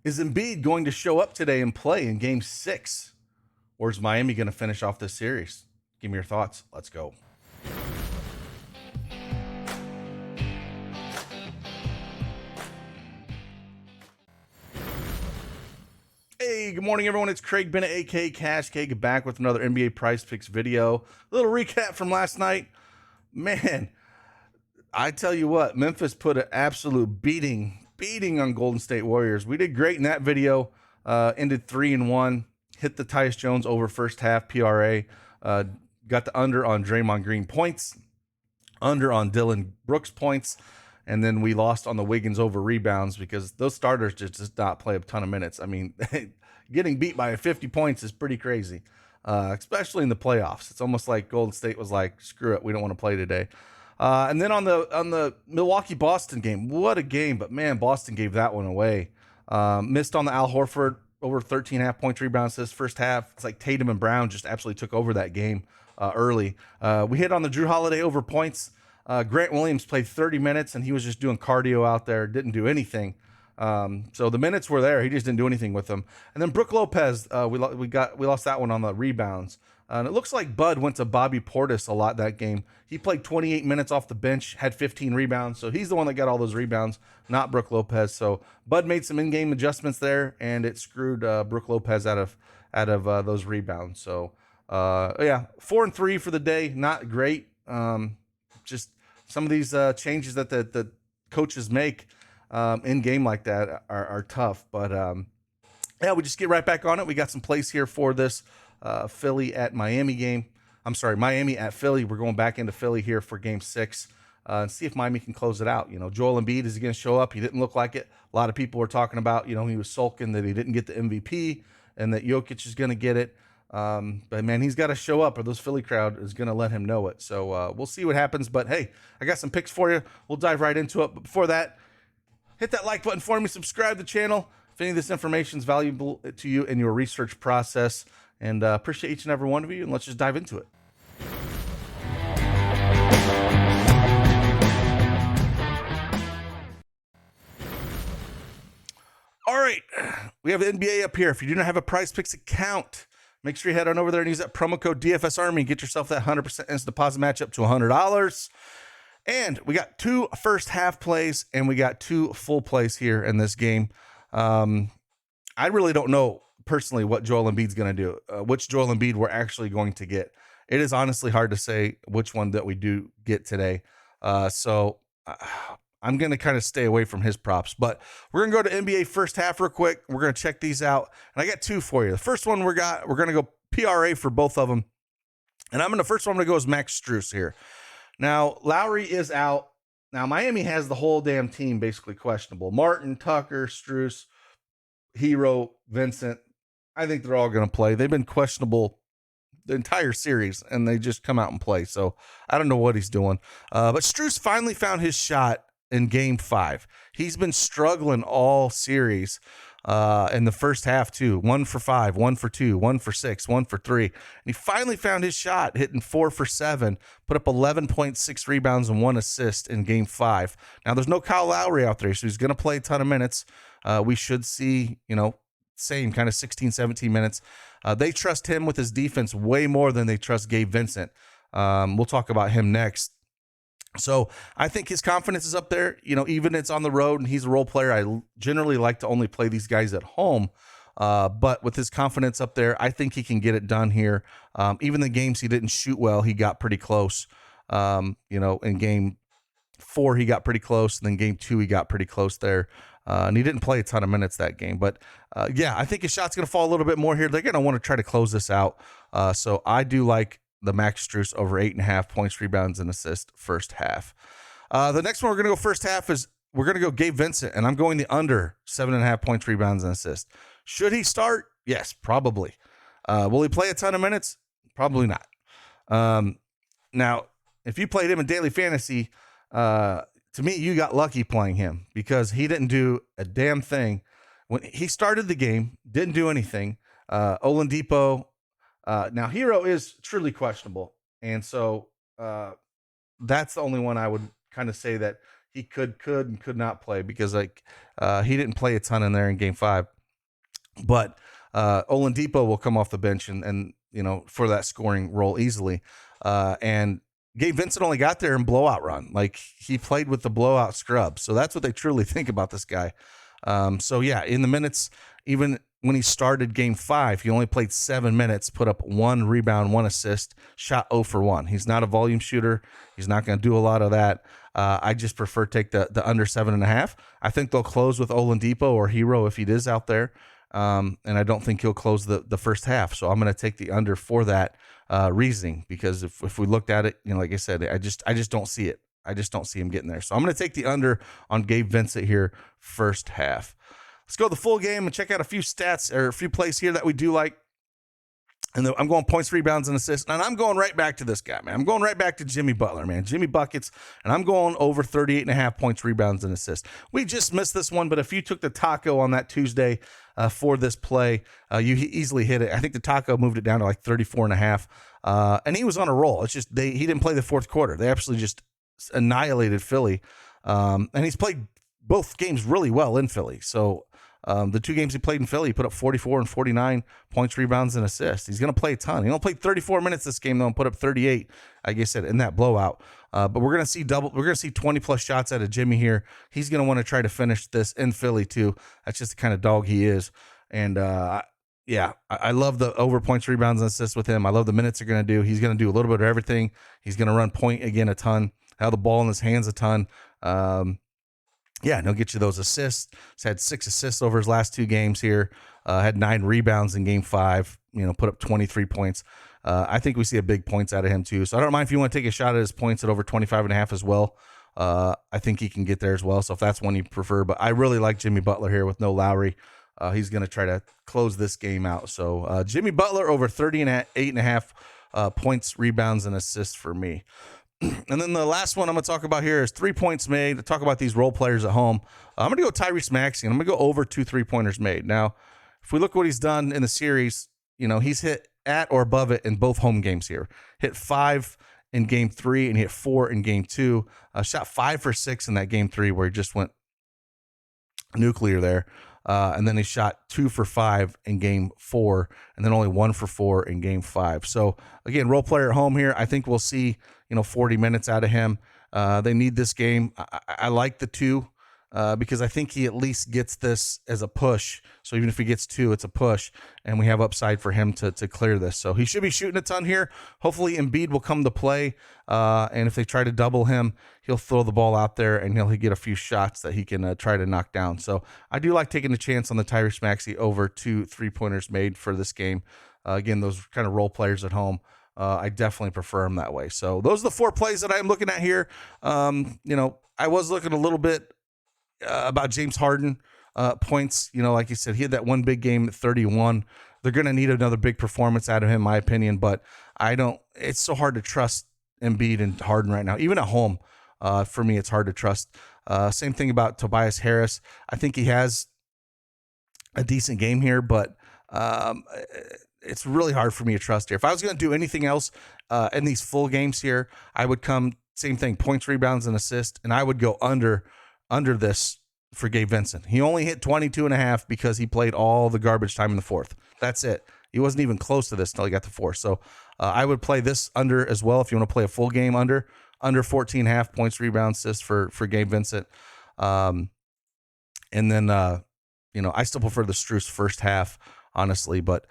Is Embiid going to show up today and play in Game 6? Or is Miami going to finish off this series? Give me your thoughts. Let's go. Hey, good morning, everyone. It's Craig Bennett, a.k.a. Cash Cake, back with another NBA Prize Picks video. A little recap from last night. Man, I tell you what, Memphis put an absolute beating on Golden State Warriors. We did great in that video. Ended 3-1. Hit the Tyus Jones over first half PRA. Got the under on Draymond Green points. Under on Dylan Brooks points. And then we lost on the Wiggins over rebounds because those starters just did not play a ton of minutes. I mean, getting beat by 50 points is pretty crazy, especially in the playoffs. It's almost like Golden State was like, screw it, we don't want to play today. And then on the Milwaukee-Boston game, what a game. But, man, Boston gave that one away. Missed on the Al Horford over 13.5 points, rebounds this first half. It's like Tatum and Brown just absolutely took over that game early. We hit on the Drew Holiday over points. Grant Williams played 30 minutes, and he was just doing cardio out there, didn't do anything. So the minutes were there. He just didn't do anything with them. And then Brook Lopez, we lost that one on the rebounds. And it looks like Bud went to Bobby Portis a lot that game. He played 28 minutes off the bench, had 15 rebounds. So he's the one that got all those rebounds, not Brook Lopez. So Bud made some in-game adjustments there, and it screwed Brook Lopez out of those rebounds. So yeah, 4-3 for the day. Not great. Just some of these changes that the coaches make in game like that are tough. But yeah, we just get right back on it. We got some plays here for this Philly at Miami game. I'm sorry, Miami at Philly. We're going back into Philly here for Game 6 and see if Miami can close it out. You know, Joel Embiid, is he going to show up? He didn't look like it. A lot of people were talking about, you know, he was sulking that he didn't get the MVP and that Jokic is going to get it. But, man, he's got to show up or those Philly crowd is going to let him know it. So we'll see what happens. But, hey, I got some picks for you. We'll dive right into it. But before that, hit that like button for me. Subscribe to the channel if any of this information is valuable to you in your research process. And appreciate each and every one of you. And let's just dive into it. All right. We have the NBA up here. If you do not have a Prizepicks account, make sure you head on over there and use that promo code DFSArmy. Get yourself that 100% instant deposit match up to $100. And we got 2 first half plays and we got 2 full plays here in this game. I really don't know personally what Joel Embiid's going to do, which Joel Embiid we're actually going to get. It is honestly hard to say which one that we do get today. So I'm going to kind of stay away from his props, but we're going to go to NBA first half real quick. We're going to check these out. And I got 2 for you. The first one we're going to go PRA for both of them. And the first one I'm going to go is Max Strus here. Now, Lowry is out. Now, Miami has the whole damn team basically questionable. Martin, Tucker, Strus, Hero, Vincent. I think they're all going to play. They've been questionable the entire series, and they just come out and play. So I don't know what he's doing. But Strus finally found his shot in Game 5. He's been struggling all series in the first half, too. 1 for 5, 1 for 2, 1 for 6, 1 for 3. And he finally found his shot, hitting 4 for 7, put up 11.6 rebounds and 1 assist in Game 5. Now, there's no Kyle Lowry out there, so he's going to play a ton of minutes. We should see, you know, same kind of 16, 17 minutes. They trust him with his defense way more than they trust Gabe Vincent. We'll talk about him next. So I think his confidence is up there. You know, even it's on the road and he's a role player. I generally like to only play these guys at home. But with his confidence up there, I think he can get it done here. Even the games he didn't shoot well, he got pretty close. You know, in Game 4, he got pretty close. And then Game 2, he got pretty close there. And he didn't play a ton of minutes that game. But, yeah, I think his shot's going to fall a little bit more here. They're going to want to try to close this out. So I do like the Max Strus over 8.5 points, rebounds, and assists first half. The next one we're going to go first half is we're going to go Gabe Vincent, and I'm going the under 7.5 points, rebounds, and assists. Should he start? Yes, probably. Will he play a ton of minutes? Probably not. Now, if you played him in daily fantasy, to me, you got lucky playing him because he didn't do a damn thing. When he started the game, didn't do anything. Oladipo, now Hero is truly questionable. And so that's the only one I would kind of say that he could and could not play because like he didn't play a ton in there in game 5. But Oladipo will come off the bench and you know, for that scoring role easily. And Gabe Vincent only got there in blowout run. Like he played with the blowout scrub. So that's what they truly think about this guy. So yeah, in the minutes, even when he started game 5, he only played 7 minutes, put up 1 rebound, 1 assist, shot 0 for 1. He's not a volume shooter. He's not going to do a lot of that. I just prefer take the under 7.5. I think they'll close with Oladipo or Hero if he is out there. And I don't think he'll close the first half. So I'm going to take the under for that reasoning, because if we looked at it, you know, like I said, I just don't see it. I just don't see him getting there. So I'm going to take the under on Gabe Vincent here first half. Let's go the full game and check out a few stats or a few plays here that we do like. And I'm going points, rebounds, and assists. And I'm going right back to this guy, man. I'm going right back to Jimmy Butler, man. Jimmy Buckets. And I'm going over 38.5 points, rebounds, and assists. We just missed this one, but if you took the taco on that Tuesday for this play, you easily hit it. I think the taco moved it down to like 34.5. And he was on a roll. It's just he didn't play the fourth quarter. They absolutely just annihilated Philly. And he's played both games really well in Philly. So the 2 games he played in Philly, he put up 44 and 49 points, rebounds, and assists. He's going to play a ton. He only played 34 minutes this game, though, and put up 38, like I said, in that blowout. But we're going to see We're going to see 20-plus shots out of Jimmy here. He's going to want to try to finish this in Philly, too. That's just the kind of dog he is. And, yeah, I love the over points, rebounds, and assists with him. I love the minutes they're going to do. He's going to do a little bit of everything. He's going to run point again a ton, have the ball in his hands a ton. Yeah, and he'll get you those assists. He's had 6 assists over his last 2 games here. Had 9 rebounds in game 5. You know, put up 23 points. I think we see a big points out of him too. So I don't mind if you want to take a shot at his points at over 25.5 as well. I think he can get there as well. So if that's one you prefer, but I really like Jimmy Butler here with no Lowry. He's going to try to close this game out. So Jimmy Butler over 38.5 points, rebounds, and assists for me. And then the last one I'm going to talk about here is 3 points made. To talk about these role players at home, I'm going to go Tyrese Maxey, and I'm going to go over 2 3-pointers made. Now, if we look what he's done in the series, you know, he's hit at or above it in both home games here. Hit 5 in game 3 and hit 4 in game 2. Shot 5 for 6 in that game 3 where he just went nuclear there. And then he shot 2 for 5 in game 4, and then only 1 for 4 in game 5. So again, role player at home here. I think we'll see, 40 minutes out of him. They need this game. I like the 2 because I think he at least gets this as a push. So even if he gets 2, it's a push, and we have upside for him to clear this. So he should be shooting a ton here. Hopefully Embiid will come to play, and if they try to double him, he'll throw the ball out there, and he'll get a few shots that he can try to knock down. So I do like taking a chance on the Tyrese Maxey over 2 3-pointers made for this game. Again, those kind of role players at home. I definitely prefer them that way. So those are the 4 plays that I'm looking at here. I was looking a little bit about James Harden points. Like you said, he had that one big game at 31. They're going to need another big performance out of him, in my opinion. But it's so hard to trust Embiid and Harden right now, even at home. For me, it's hard to trust. Same thing about Tobias Harris. I think he has a decent game here, but it's really hard for me to trust here. If I was going to do anything else in these full games here, I would come, same thing, points, rebounds, and assists, and I would go under this for Gabe Vincent. He only hit 22.5 because he played all the garbage time in the fourth. That's it. He wasn't even close to this until he got to 4. So I would play this under as well if you want to play a full game under 14.5 points, rebounds, assists for Gabe Vincent. And then, I still prefer the Strus first half, honestly, but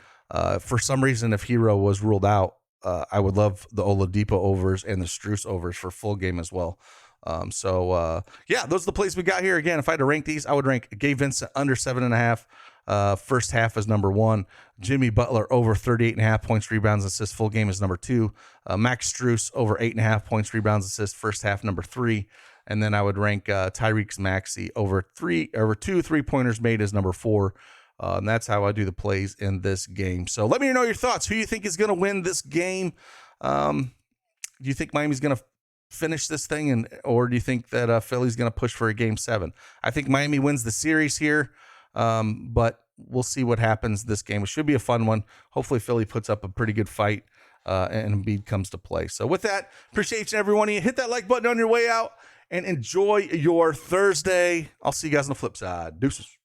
for some reason, if Hero was ruled out, I would love the Oladipo overs and the Strus overs for full game as well. Those are the plays we got here. Again, if I had to rank these, I would rank Gabe Vincent under 7.5. First half is number 1. Jimmy Butler over 38.5 points, rebounds, assists. Full game is number 2. Max Strus over 8.5 points, rebounds, assists. First half, number 3. And then I would rank Tyrese Maxey over 2 3-pointers made as number 4. And that's how I do the plays in this game. So let me know your thoughts. Who you think is going to win this game? Do you think Miami's going to finish this thing, or do you think that Philly's going to push for a game 7? I think Miami wins the series here, but we'll see what happens this game. It should be a fun one. Hopefully Philly puts up a pretty good fight, and Embiid comes to play. So with that, appreciate each and every one of you. Hit that like button on your way out. and enjoy your Thursday. I'll see you guys on the flip side. Deuces.